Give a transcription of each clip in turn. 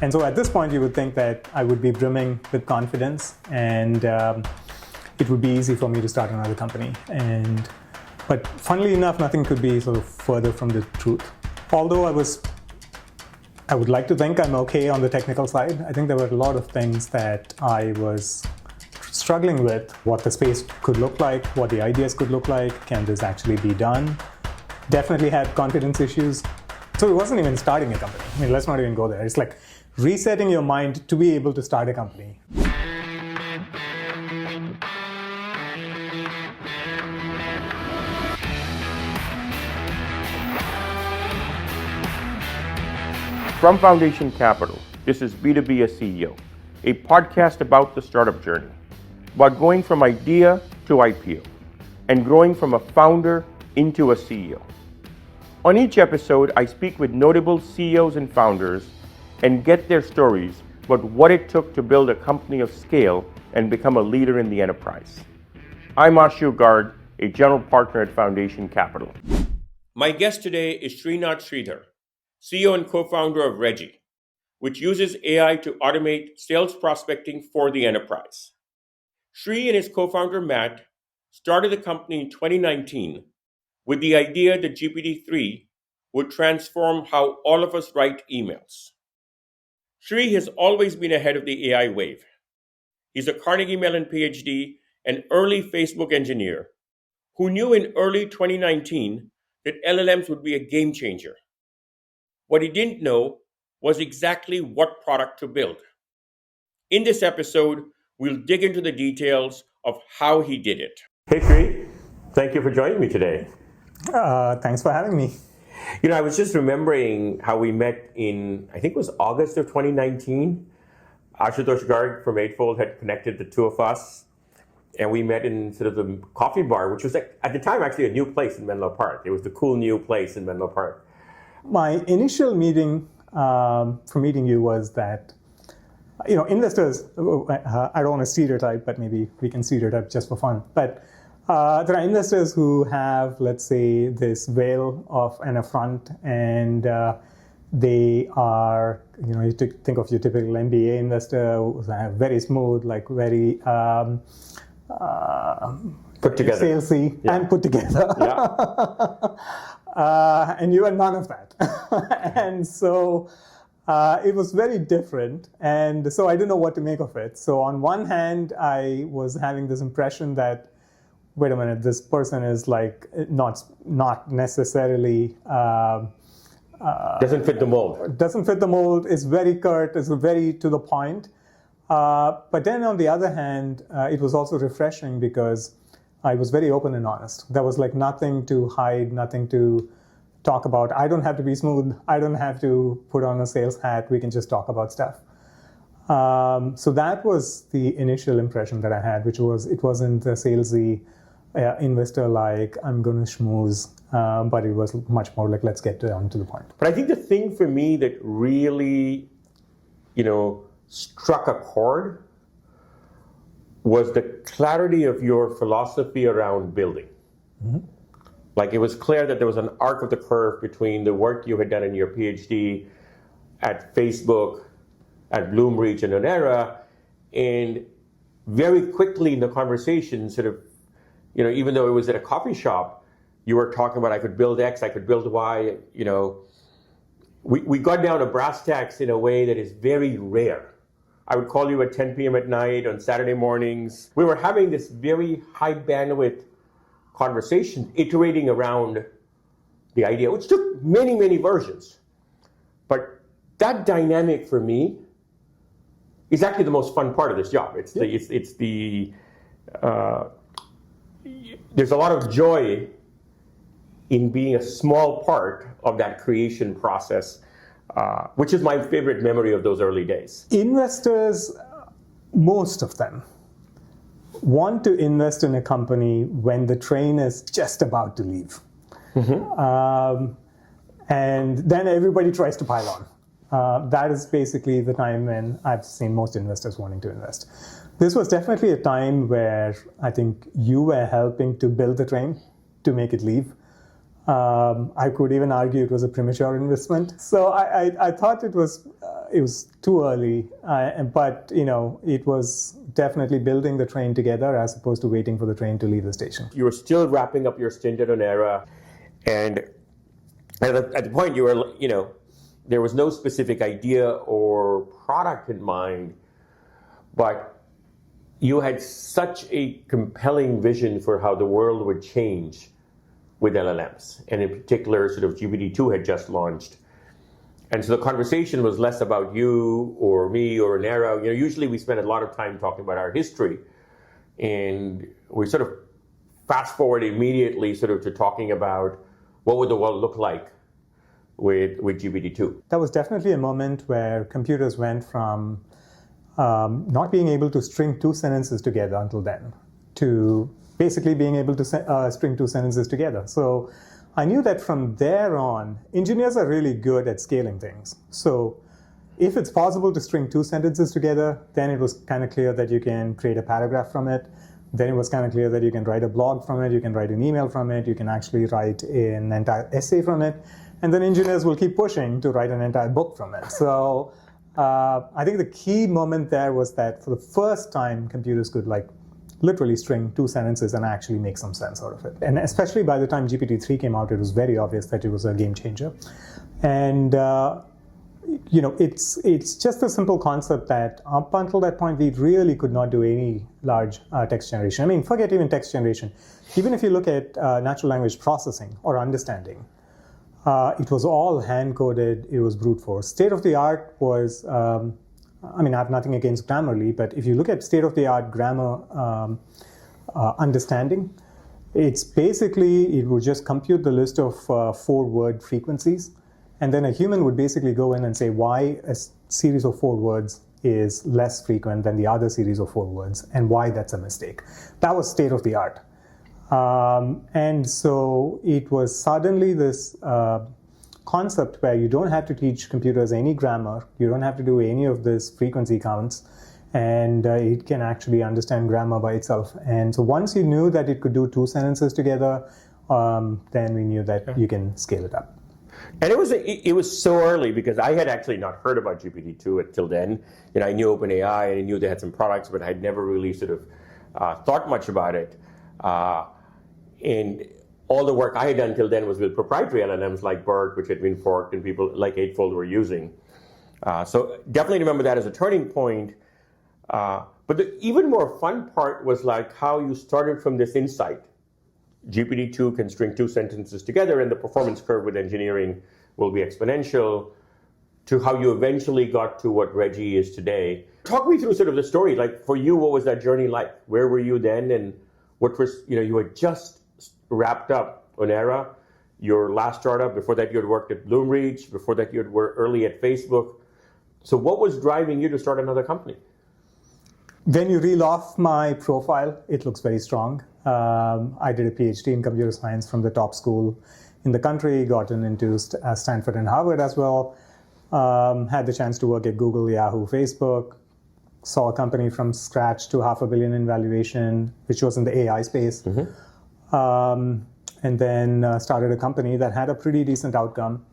And so at this point, you would think that I would be brimming with confidence and it would be easy for me to start another company. But funnily enough, nothing could be sort of further from the truth. Although I would like to think I'm okay on the technical side. I think there were a lot of things that I was struggling with, what the space could look like, what the ideas could look like, can this actually be done? Definitely had confidence issues. So it wasn't even starting a company. I mean, let's not even go there. It's like resetting your mind to be able to start a company. From Foundation Capital, this is B2B as CEO, a podcast about the startup journey, about going from idea to IPO, and growing from a founder into a CEO. On each episode, I speak with notable CEOs and founders and get their stories about what it took to build a company of scale and become a leader in the enterprise. I'm Ashutosh Garg, a general partner at Foundation Capital. My guest today is Srinath Sridhar, CEO and co-founder of Regie, which uses AI to automate sales prospecting for the enterprise. Sri and his co-founder Matt started the company in 2019 with the idea that GPT-3 would transform how all of us write emails. Sri has always been ahead of the AI wave. He's a Carnegie Mellon PhD and early Facebook engineer who knew in early 2019 that LLMs would be a game changer. What he didn't know was exactly what product to build. In this episode, we'll dig into the details of how he did it. Hey, Sri. Thank you for joining me today. Thanks for having me. You know, I was just remembering how we met in, I think it was August of 2019. Ashutosh Garg from Eightfold had connected the two of us, and we met in sort of the coffee bar, which was at the time actually a new place in Menlo Park. It was the cool new place in Menlo Park. My initial meeting for meeting you was that, investors, I don't want to stereotype, but maybe we can stereotype just for fun. But there are investors who have, let's say, this veil of an affront, and they are, you think of your typical MBA investor who's very smooth, like very put together, salesy, yeah, and put together. Yeah. And you are none of that. And so it was very different. And so I didn't know what to make of it. So on one hand, I was having this impression that, wait a minute, this person is like not necessarily... doesn't fit the mold. Doesn't fit the mold, is very curt, is very to the point. But then on the other hand, it was also refreshing because I was very open and honest. There was like nothing to hide, nothing to talk about. I don't have to be smooth. I don't have to put on a sales hat. We can just talk about stuff. So that was the initial impression that I had, which was it wasn't a salesy investor like I'm going to schmooze, but it was much more like let's get down to the point. But I think the thing for me that really, struck a chord was the clarity of your philosophy around building. Mm-hmm. Like it was clear that there was an arc of the curve between the work you had done in your PhD at Facebook, at Bloomreach and Onera, and very quickly in the conversation, sort of, even though it was at a coffee shop, you were talking about I could build X, I could build Y, we got down to brass tacks in a way that is very rare. I would call you at 10 p.m. at night on Saturday mornings. We were having this very high bandwidth conversation, iterating around the idea, which took many, many versions. But that dynamic for me is actually the most fun part of this job. There's a lot of joy in being a small part of that creation process, which is my favorite memory of those early days. Investors, most of them, want to invest in a company when the train is just about to leave. Mm-hmm. And then everybody tries to pile on. That is basically the time when I've seen most investors wanting to invest. This was definitely a time where I think you were helping to build the train to make it leave. I could even argue it was a premature investment. So I thought it was it was too early. But it was definitely building the train together as opposed to waiting for the train to leave the station. You were still wrapping up your stint at Onera, and at the point you were, there was no specific idea or product in mind, but you had such a compelling vision for how the world would change with LLMs, and in particular, sort of GPT-2 had just launched. And so the conversation was less about you or me or Onera. Usually we spend a lot of time talking about our history, and we sort of fast forward immediately sort of to talking about what would the world look like with GPT-2. That was definitely a moment where computers went from not being able to string two sentences together until then to basically being able to string two sentences together. So I knew that from there on, engineers are really good at scaling things. So if it's possible to string two sentences together, then it was kind of clear that you can create a paragraph from it. Then it was kind of clear that you can write a blog from it, you can write an email from it, you can actually write an entire essay from it. And then engineers will keep pushing to write an entire book from it. So I think the key moment there was that for the first time, computers could literally string two sentences and actually make some sense out of it. And especially by the time GPT-3 came out, it was very obvious that it was a game changer. And it's just a simple concept that up until that point, we really could not do any large text generation. I mean, forget even text generation. Even if you look at natural language processing or understanding, it was all hand-coded, it was brute force. State-of-the-art was, I have nothing against Grammarly, but if you look at state-of-the-art grammar understanding, it's basically, it would just compute the list of 4-word frequencies, and then a human would basically go in and say why a series of 4 words is less frequent than the other series of 4 words, and why that's a mistake. That was state-of-the-art. And so it was suddenly this concept where you don't have to teach computers any grammar, you don't have to do any of this frequency counts, and it can actually understand grammar by itself. And so once you knew that it could do 2 sentences together, then we knew that you can scale it up. And it was so early because I had actually not heard about GPT-2 until then. I knew OpenAI and I knew they had some products, but I had never really sort of thought much about it. And all the work I had done until then was with proprietary LLMs like BERT, which had been forked and people like Eightfold were using. So definitely remember that as a turning point. But the even more fun part was how you started from this insight. GPT-2 can string 2 sentences together and the performance curve with engineering will be exponential, to how you eventually got to what Regie is today. Talk me through sort of the story. For you, what was that journey like? Where were you then? And what was, you had just wrapped up Onera, your last startup. Before that, you had worked at Bloomreach. Before that, you had worked early at Facebook. So what was driving you to start another company? When you reel off my profile, it looks very strong. I did a PhD in computer science from the top school in the country, gotten into Stanford and Harvard as well, had the chance to work at Google, Yahoo, Facebook, saw a company from scratch to $500 million in valuation, which was in the AI space. Mm-hmm. And then started a company that had a pretty decent outcome,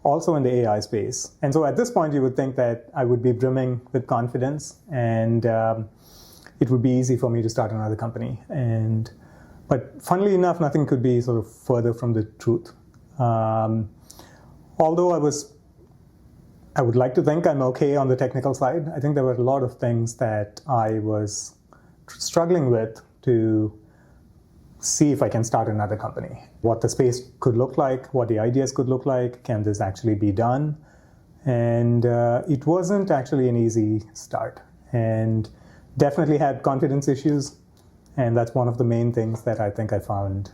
also in the AI space. And so at this point, you would think that I would be brimming with confidence and it would be easy for me to start another company. But funnily enough, nothing could be sort of further from the truth. Although I would like to think I'm okay on the technical side. I think there were a lot of things that I was struggling with to see if I can start another company. What the space could look like, what the ideas could look like, can this actually be done? And it wasn't actually an easy start. And definitely had confidence issues. And that's one of the main things that I think I found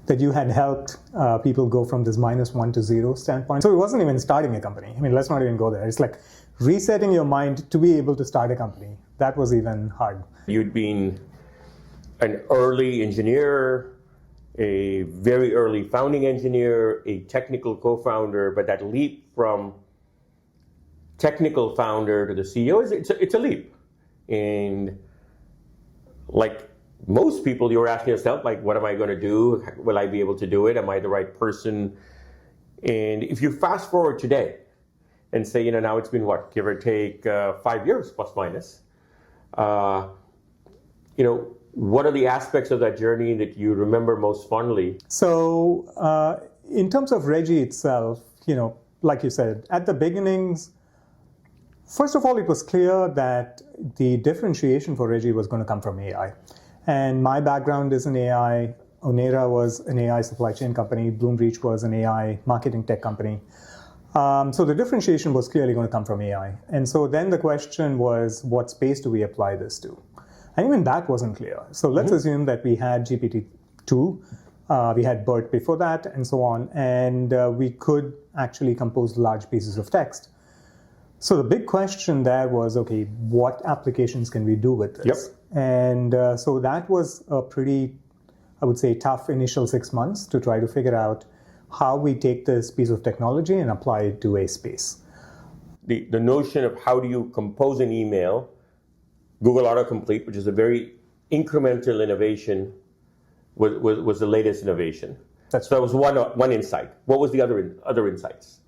that you had helped people go from this -1 to 0 standpoint. So it wasn't even starting a company. Let's not even go there. It's like resetting your mind to be able to start a company. That was even hard. You'd been an early engineer, a very early founding engineer, a technical co-founder, but that leap from technical founder to the CEO, it's a leap. And like most people, you were asking yourself, what am I going to do? Will I be able to do it? Am I the right person? And if you fast forward today, and say, now it's been what, give or take 5 years plus minus. What are the aspects of that journey that you remember most fondly? So in terms of Regie itself, like you said, at the beginnings, first of all, it was clear that the differentiation for Regie was going to come from AI. And my background is in AI. Onera was an AI supply chain company. Bloomreach was an AI marketing tech company. So the differentiation was clearly going to come from AI. And so then the question was, what space do we apply this to? And even that wasn't clear. So let's assume that we had GPT-2, we had BERT before that, and so on, and we could actually compose large pieces of text. So the big question there was, okay, what applications can we do with this? Yep. And so that was a pretty, I would say, tough initial 6 months to try to figure out how we take this piece of technology and apply it to a space. The notion of how do you compose an email, Google Autocomplete, which is a very incremental innovation, was the latest innovation. So that was one insight. What was the other insights?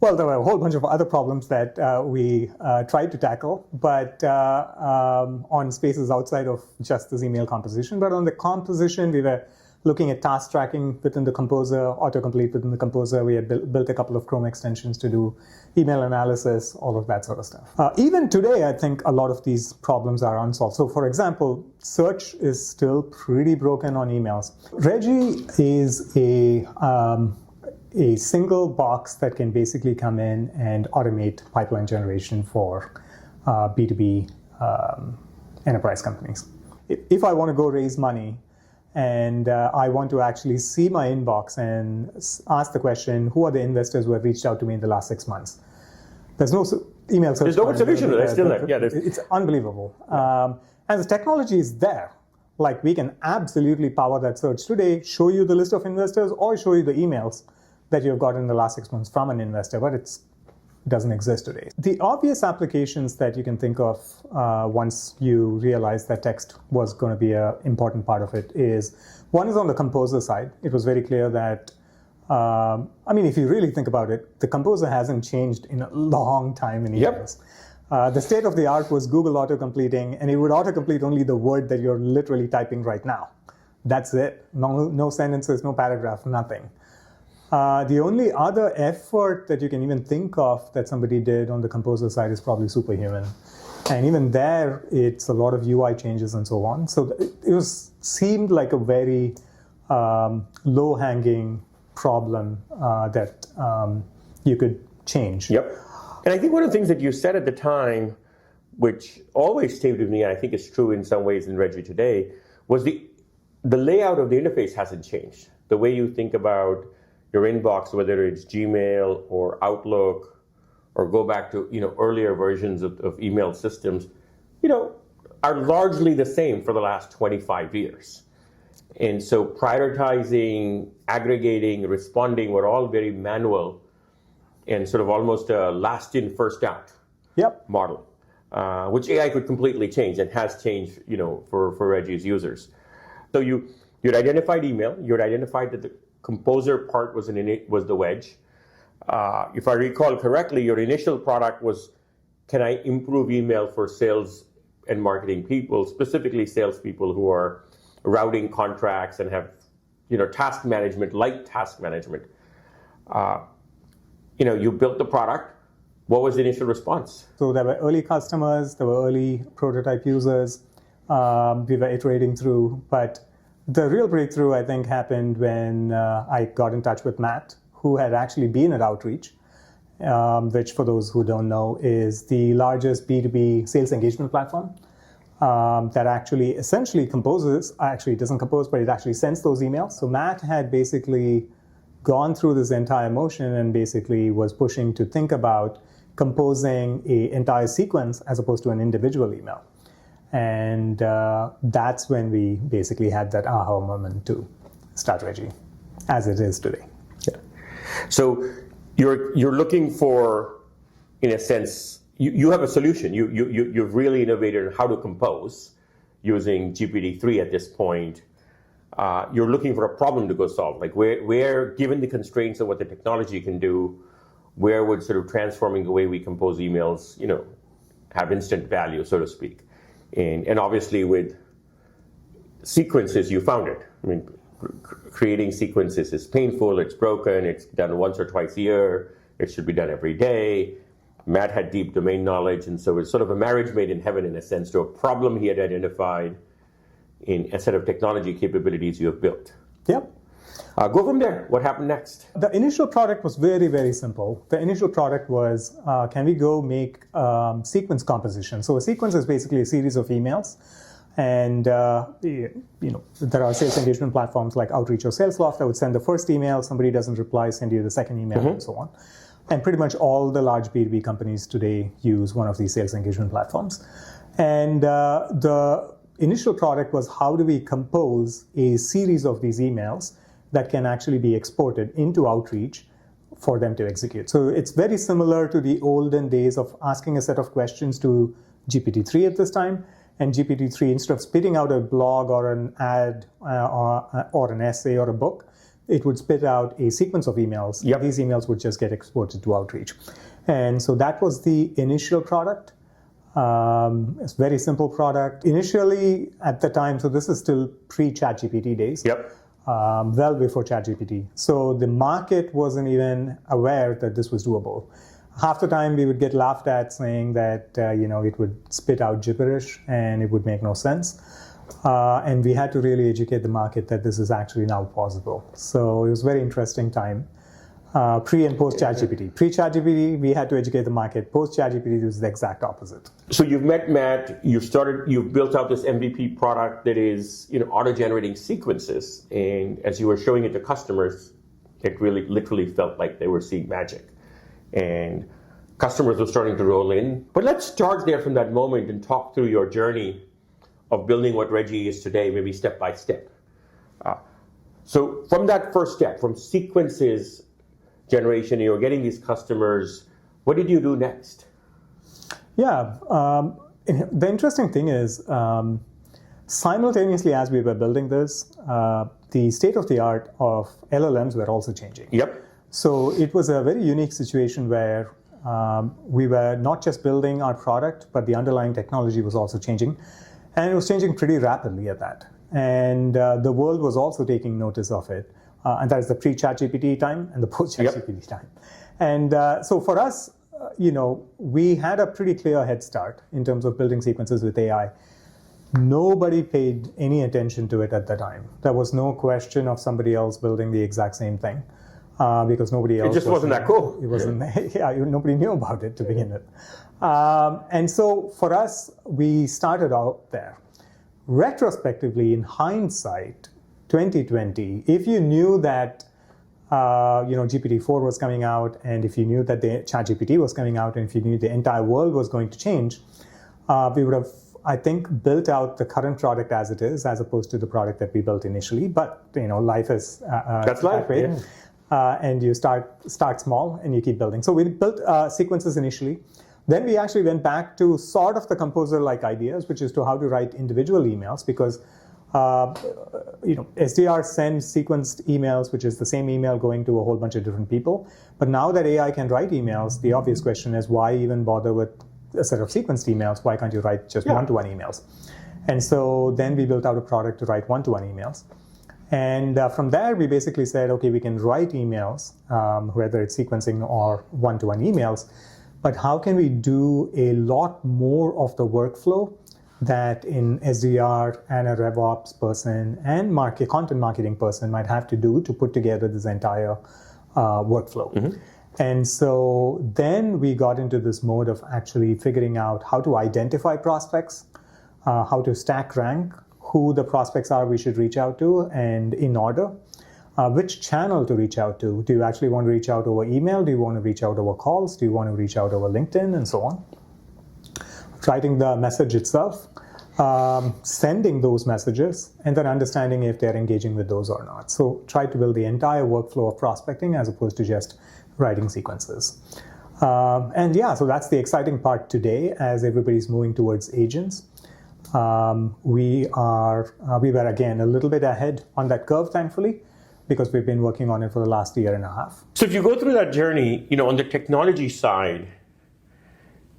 Well, there were a whole bunch of other problems that we tried to tackle, but on spaces outside of just this email composition. But on the composition, we were looking at task tracking within the Composer, autocomplete within the Composer. We had built a couple of Chrome extensions to do email analysis, all of that sort of stuff. Even today, I think a lot of these problems are unsolved. So for example, search is still pretty broken on emails. Regie is a single box that can basically come in and automate pipeline generation for B2B enterprise companies. If I want to go raise money, and I want to actually see my inbox and ask the question, who are the investors who have reached out to me in the last 6 months? There's no email search. There's no solution to that. Still there. Yeah, it's unbelievable. And the technology is there. Like, we can absolutely power that search today, show you the list of investors, or show you the emails that you've got in the last 6 months from an investor, but it doesn't exist today. The obvious applications that you can think of once you realize that text was going to be an important part of it is, one is on the Composer side. It was very clear that, if you really think about it, the Composer hasn't changed in a long time in emails. The state of the art was Google auto-completing, and it would auto-complete only the word that you're literally typing right now. That's it. No sentences, no paragraph, nothing. The only other effort that you can even think of that somebody did on the Composer side is probably Superhuman. And even there, it's a lot of UI changes and so on. So it seemed like a very low-hanging problem that you could change. Yep. And I think one of the things that you said at the time, which always stayed with me, and I think is true in some ways in Regie today, was the layout of the interface hasn't changed. The way you think about your inbox, whether it's Gmail or Outlook, or go back to earlier versions of email systems, are largely the same for the last 25 years. And so prioritizing, aggregating, responding were all very manual and sort of almost a last in, first out model, which AI could completely change and has changed for Regie's users. So you'd identified email, you'd identified that the Composer part was the wedge. If I recall correctly, your initial product was, can I improve email for sales and marketing people, specifically salespeople who are routing contracts and have, task management, light task management. You built the product. What was the initial response? So there were early customers, there were early prototype users. We were iterating through, but the real breakthrough, I think, happened when I got in touch with Matt, who had actually been at Outreach, which, for those who don't know, is the largest B2B sales engagement platform that actually essentially composes, actually it doesn't compose, but it actually sends those emails. So Matt had basically gone through this entire motion and basically was pushing to think about composing an entire sequence as opposed to an individual email. And that's when we basically had that aha moment to start Regie, as it is today. Yeah. So you're looking for, in a sense, you have a solution. You've really innovated on how to compose using GPT-3 at this point. You're looking for a problem to go solve. Like where given the constraints of what the technology can do, where would sort of transforming the way we compose emails, have instant value, so to speak. And obviously with sequences, you found it. I mean, creating sequences is painful, it's broken, it's done once or twice a year, it should be done every day. Matt had deep domain knowledge, and so it's sort of a marriage made in heaven in a sense to a problem he had identified in a set of technology capabilities you have built. Yep. Go from there. What happened next? The initial product was very, very simple. The initial product was, can we go make sequence composition? So a sequence is basically a series of emails. And there are sales engagement platforms like Outreach or Salesloft that would send the first email, somebody doesn't reply, send you the second email, and so on. And pretty much all the large B2B companies today use one of these sales engagement platforms. And the initial product was, how do we compose a series of these emails that can actually be exported into Outreach for them to execute? So it's very similar to the olden days of asking a set of questions to GPT-3 at this time. And GPT-3, instead of spitting out a blog or an ad or an essay or a book, it would spit out a sequence of emails. Yep. These emails would just get exported to Outreach. And so that was the initial product. It's a very simple product. Initially, at the time, so this is still pre-ChatGPT days. Yep. Well before ChatGPT. So the market wasn't even aware that this was doable. Half the time we would get laughed at saying that, it would spit out gibberish and it would make no sense. And we had to really educate the market that this is actually now possible. So it was a very interesting time. Pre and post ChatGPT. Pre ChatGPT, we had to educate the market. Post ChatGPT was the exact opposite. So you've met Matt, you've built out this MVP product that is, auto-generating sequences. And as you were showing it to customers, it really literally felt like they were seeing magic. And customers were starting to roll in. But let's start there from that moment and talk through your journey of building what Regie is today, maybe step by step. So from that first step, from sequences generation, you're getting these customers, what did you do next? Yeah, the interesting thing is, simultaneously as we were building this, the state of the art of LLMs were also changing. Yep. So it was a very unique situation where we were not just building our product, but the underlying technology was also changing. And it was changing pretty rapidly at that. And the world was also taking notice of it. And that is the pre-ChatGPT time and the post-ChatGPT time. And so for us, we had a pretty clear head start in terms of building sequences with AI. Nobody paid any attention to it at the time. There was no question of somebody else building the exact same thing. Because nobody else. It just wasn't that cool. It wasn't. Nobody knew about it to begin with. And so for us, we started out there. Retrospectively, in hindsight, 2020, if you knew that GPT-4 was coming out, and if you knew that the ChatGPT was coming out, and if you knew the entire world was going to change, we would have, I think, built out the current product as it is, as opposed to the product that we built initially. But life is that's life. Yeah. And you start small and you keep building. So we built sequences initially. Then we actually went back to sort of the composer-like ideas, which is to how to write individual emails, because SDR sends sequenced emails, which is the same email going to a whole bunch of different people. But now that AI can write emails, the obvious question is, why even bother with a set of sequenced emails? Why can't you write just one-to-one emails? And so then we built out a product to write one-to-one emails. And from there, we basically said, okay, we can write emails, whether it's sequencing or one-to-one emails, but how can we do a lot more of the workflow that an SDR and a RevOps person and content marketing person might have to do to put together this entire workflow? Mm-hmm. And so then we got into this mode of actually figuring out how to identify prospects, how to stack rank who the prospects are we should reach out to, and in order, which channel to reach out to. Do you actually want to reach out over email? Do you want to reach out over calls? Do you want to reach out over LinkedIn, and so on? Writing the message itself, sending those messages, and then understanding if they're engaging with those or not. So try to build the entire workflow of prospecting as opposed to just writing sequences. So that's the exciting part today as everybody's moving towards agents. We were again a little bit ahead on that curve, thankfully, because we've been working on it for the last year and a half. So if you go through that journey, on the technology side,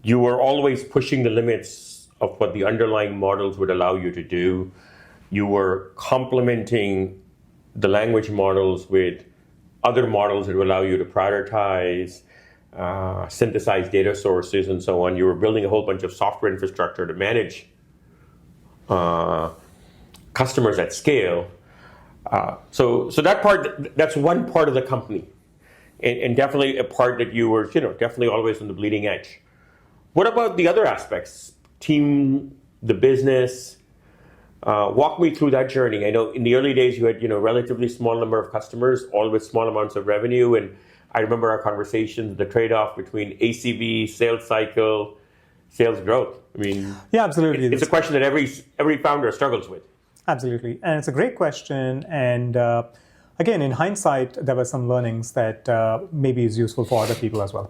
you were always pushing the limits of what the underlying models would allow you to do. You were complementing the language models with other models that would allow you to prioritize, synthesize data sources, and so on. You were building a whole bunch of software infrastructure to manage customers at scale. So that part, that's one part of the company, and definitely a part that you were, definitely always on the bleeding edge. What about the other aspects? Team, the business. Walk me through that journey. I know in the early days you had, relatively small number of customers, all with small amounts of revenue, and I remember our conversations, the trade-off between ACV, sales cycle, sales growth. I mean, yeah, absolutely. It's a question that every founder struggles with. Absolutely, and it's a great question. And again, in hindsight, there were some learnings that maybe is useful for other people as well.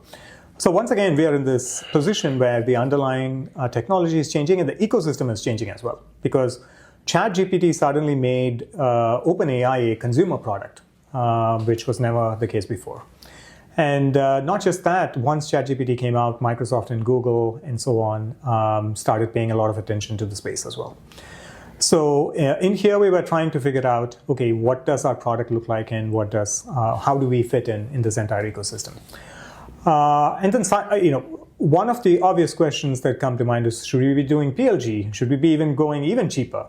So once again, we are in this position where the underlying technology is changing and the ecosystem is changing as well, because ChatGPT suddenly made OpenAI a consumer product, which was never the case before. And not just that, once ChatGPT came out, Microsoft and Google and so on started paying a lot of attention to the space as well. So in here, we were trying to figure out, okay, what does our product look like, and how do we fit in this entire ecosystem? And then, one of the obvious questions that come to mind is, should we be doing PLG? Should we be even going even cheaper?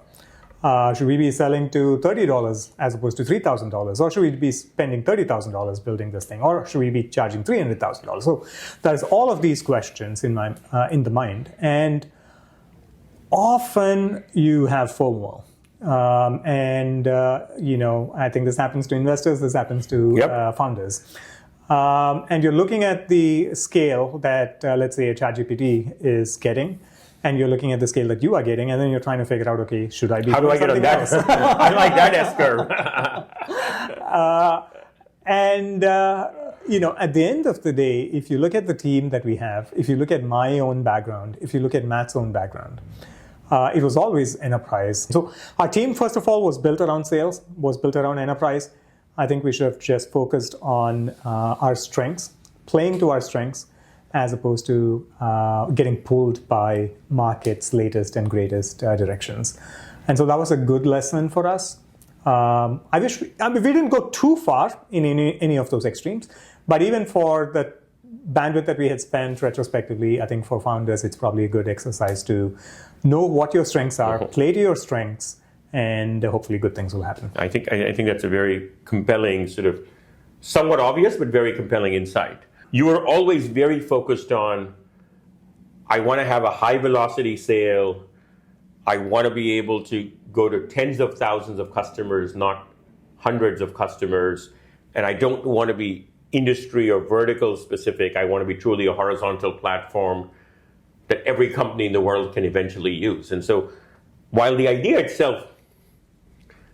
Should we be selling to $30 as opposed to $3,000? Or should we be spending $30,000 building this thing? Or should we be charging $300,000? So there's all of these questions in the mind. And often you have FOMO. I think this happens to investors, this happens to founders. And you're looking at the scale that, let's say, a ChatGPT is getting, and you're looking at the scale that you are getting, and then you're trying to figure out, okay, should I be How do I get on that? I like that S-curve. At the end of the day, if you look at the team that we have, if you look at my own background, if you look at Matt's own background, it was always enterprise. So our team, first of all, was built around sales, was built around enterprise. I think we should have just focused on our strengths, playing to our strengths, as opposed to getting pulled by market's latest and greatest directions. And so that was a good lesson for us. I wish we didn't go too far in any of those extremes, but even for the bandwidth that we had spent retrospectively, I think for founders, it's probably a good exercise to know what your strengths are, play to your strengths, and hopefully good things will happen. I think that's a very compelling, sort of somewhat obvious, but very compelling insight. You were always very focused on, I want to have a high velocity sale. I want to be able to go to tens of thousands of customers, not hundreds of customers. And I don't want to be industry or vertical specific. I want to be truly a horizontal platform that every company in the world can eventually use. And so while the idea itself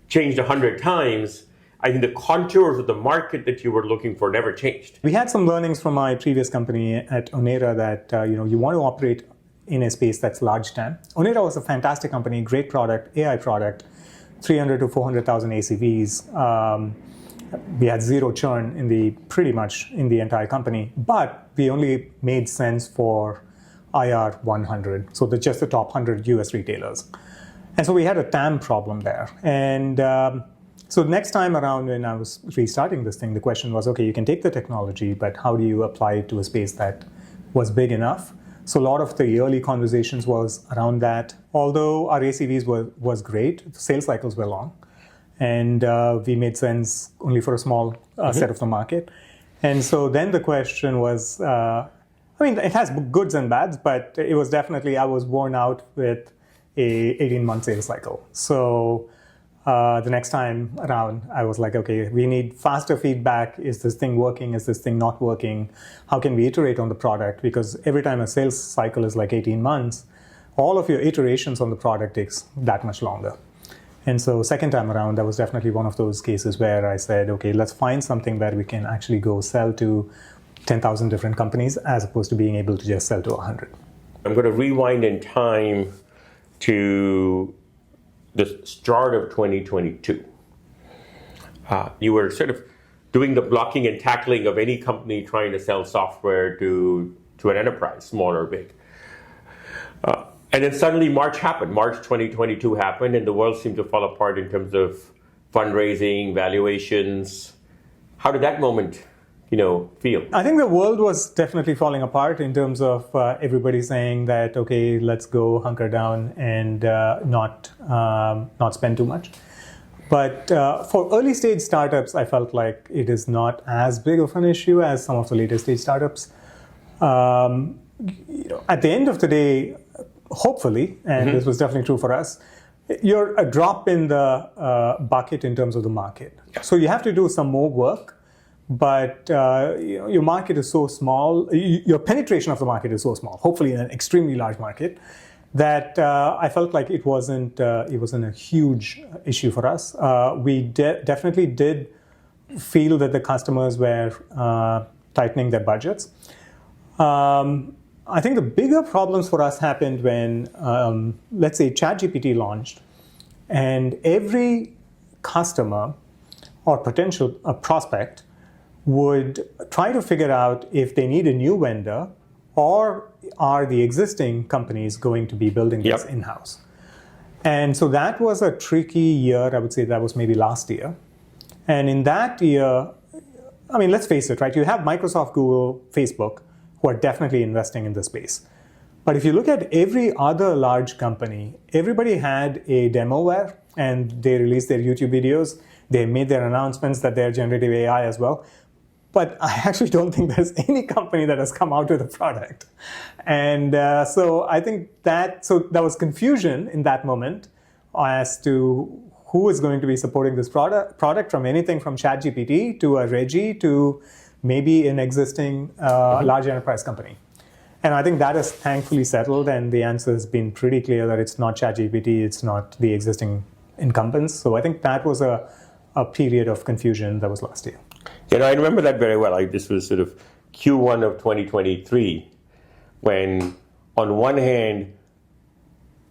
changed 100 times, I think the contours of the market that you were looking for never changed. We had some learnings from my previous company at Onera that you want to operate in a space that's large TAM. Onera was a fantastic company, great product, AI product, 300 to 400,000 ACVs. We had zero churn pretty much in the entire company, but we only made sense for IR 100, so just the top 100 US retailers. And so we had a TAM problem there. And so next time around when I was restarting this thing, the question was, okay, you can take the technology, but how do you apply it to a space that was big enough? So a lot of the early conversations was around that. Although our ACVs was great, the sales cycles were long. And we made sense only for a small set of the market. And so then the question was, it has goods and bads, but it was definitely, I was worn out with a 18-month sales cycle. So the next time around, I was like, okay, we need faster feedback. Is this thing working? Is this thing not working? How can we iterate on the product? Because every time a sales cycle is like 18 months, all of your iterations on the product takes that much longer. And so second time around, that was definitely one of those cases where I said, okay, let's find something where we can actually go sell to 10,000 different companies as opposed to being able to just sell to 100. I'm going to rewind in time to the start of 2022. You were sort of doing the blocking and tackling of any company trying to sell software to an enterprise, small or big. And then suddenly March happened. March 2022 happened, and the world seemed to fall apart in terms of fundraising, valuations. How did that moment, feel? I think the world was definitely falling apart in terms of everybody saying that, okay, let's go hunker down and not spend too much. But for early stage startups, I felt like it is not as big of an issue as some of the later stage startups. At the end of the day, hopefully, and this was definitely true for us, you're a drop in the bucket in terms of the market. So you have to do some more work, but your market is so small, your penetration of the market is so small, hopefully in an extremely large market, that I felt like it wasn't a huge issue for us. We definitely did feel that the customers were tightening their budgets. I think the bigger problems for us happened when, let's say, ChatGPT launched, and every customer or potential prospect would try to figure out if they need a new vendor or are the existing companies going to be building this in-house. And so that was a tricky year. I would say that was maybe last year. And in that year, let's face it, right? You have Microsoft, Google, Facebook, who are definitely investing in this space. But if you look at every other large company, everybody had a demoware and they released their YouTube videos. They made their announcements that they're generative AI as well. But I actually don't think there's any company that has come out with a product. And so I think there was confusion in that moment as to who is going to be supporting this product from anything from ChatGPT to a Regie to maybe an existing large enterprise company. And I think that is thankfully settled, and the answer has been pretty clear that it's not ChatGPT, it's not the existing incumbents. So I think that was a period of confusion that was last year. I remember that very well. This was sort of Q1 of 2023, when on one hand,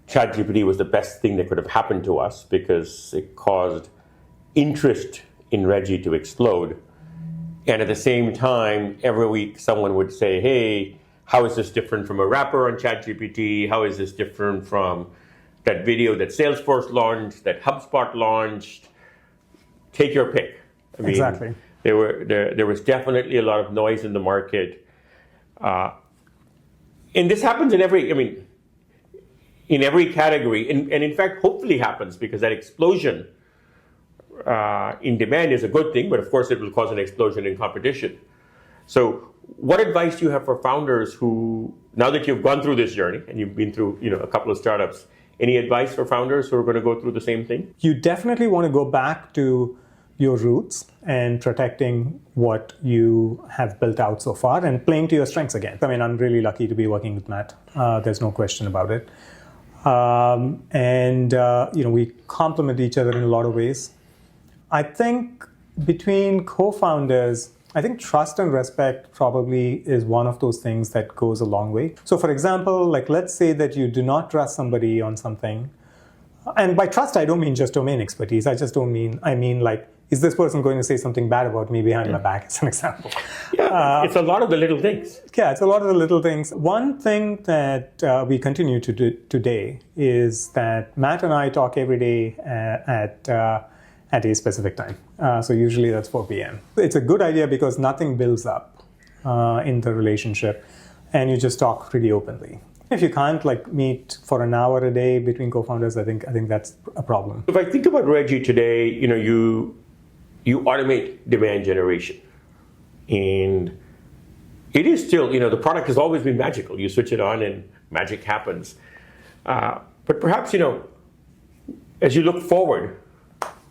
ChatGPT was the best thing that could have happened to us because it caused interest in Regie to explode. And at the same time, every week someone would say, hey, how is this different from a wrapper on ChatGPT? How is this different from that video that Salesforce launched, that HubSpot launched? Take your pick. Exactly. There was definitely a lot of noise in the market. And this happens in every category. And in fact, hopefully happens because that explosion in demand is a good thing, but of course it will cause an explosion in competition. So what advice do you have for founders who, now that you've gone through this journey and you've been through a couple of startups, any advice for founders who are going to go through the same thing? You definitely want to go back to your roots and protecting what you have built out so far and playing to your strengths again. I'm really lucky to be working with Matt. There's no question about it. We complement each other in a lot of ways. I think between co-founders, I think trust and respect probably is one of those things that goes a long way. So for example, let's say that you do not trust somebody on something. And by trust, I don't mean just domain expertise. I mean is this person going to say something bad about me behind my back, as an example? Yeah, it's a lot of the little things. Yeah, it's a lot of the little things. One thing that we continue to do today is that Matt and I talk every day at a specific time. So usually that's 4 p.m. It's a good idea because nothing builds up in the relationship, and you just talk pretty openly. If you can't meet for an hour a day between co-founders, I think that's a problem. If I think about Regie today, you automate demand generation, and it is still, the product has always been magical. You switch it on and magic happens. But perhaps, as you look forward,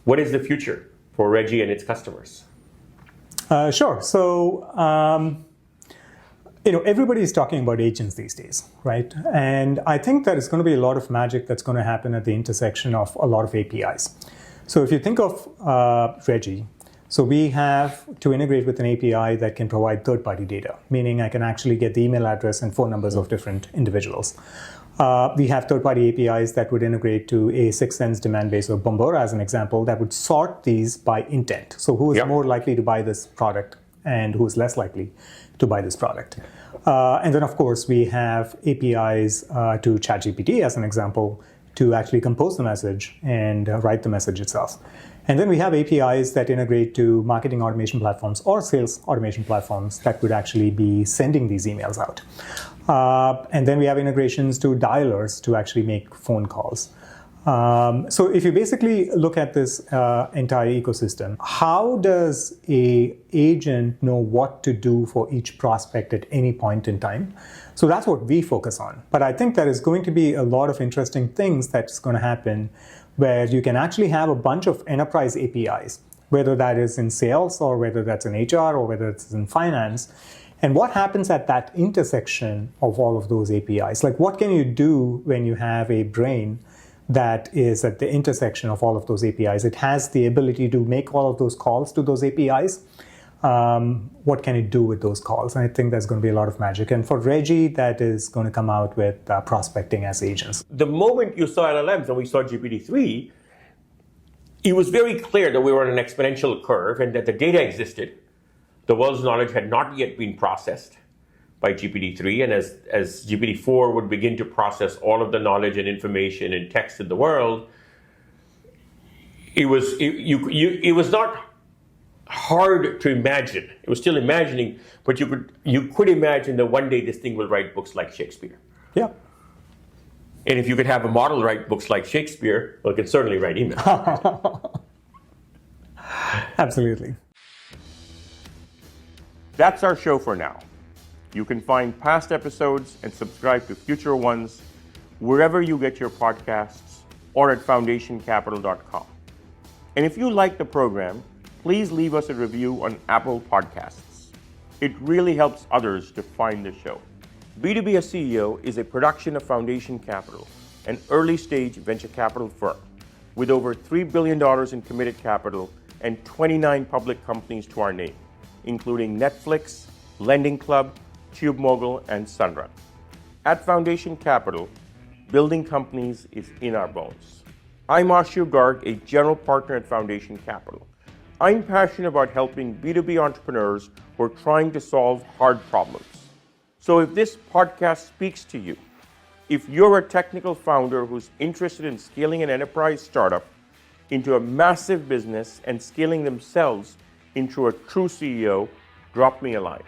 what is the future for Regie and its customers? Sure. So, everybody's talking about agents these days, right? And I think that it's going to be a lot of magic that's going to happen at the intersection of a lot of APIs. So if you think of Regie, So we have to integrate with an API that can provide third-party data, meaning I can actually get the email address and phone numbers of different individuals. We have third-party APIs that would integrate to a 6 Sense demand base or Bombora, as an example, that would sort these by intent. So who is more likely to buy this product and who is less likely to buy this product. And then, of course, we have APIs to ChatGPT, as an example, to actually compose the message and write the message itself. And then we have APIs that integrate to marketing automation platforms or sales automation platforms that would actually be sending these emails out. And then we have integrations to dialers to actually make phone calls. So if you basically look at this entire ecosystem, how does an agent know what to do for each prospect at any point in time? So that's what we focus on. But I think there is going to be a lot of interesting things that's going to happen where you can actually have a bunch of enterprise APIs, whether that is in sales or whether that's in HR or whether it's in finance. And what happens at that intersection of all of those APIs? Like, what can you do when you have a brain that is at the intersection of all of those APIs? It has the ability to make all of those calls to those APIs. What can it do with those calls? And I think there's going to be a lot of magic. And for Reggie, that is going to come out with prospecting as agents. The moment you saw LLMs and we saw GPT-3, it was very clear that we were on an exponential curve and that the data existed. The world's knowledge had not yet been processed by GPT-3, and as GPT-4 would begin to process all of the knowledge and information and text in the world, it was not hard to imagine. It was still imagining, but you could imagine that one day this thing will write books like Shakespeare. Yeah. And if you could have a model write books like Shakespeare, well, it can certainly write emails. Absolutely. That's our show for now. You can find past episodes and subscribe to future ones wherever you get your podcasts or at foundationcapital.com. And if you like the program, please leave us a review on Apple Podcasts. It really helps others to find the show. B2B as CEO is a production of Foundation Capital, an early-stage venture capital firm with over $3 billion in committed capital and 29 public companies to our name, including Netflix, Lending Club, TubeMogul, and Sunrun. At Foundation Capital, building companies is in our bones. I'm Ashutosh Garg, a general partner at Foundation Capital. I'm passionate about helping B2B entrepreneurs who are trying to solve hard problems. So if this podcast speaks to you, if you're a technical founder who's interested in scaling an enterprise startup into a massive business and scaling themselves into a true CEO, drop me a line.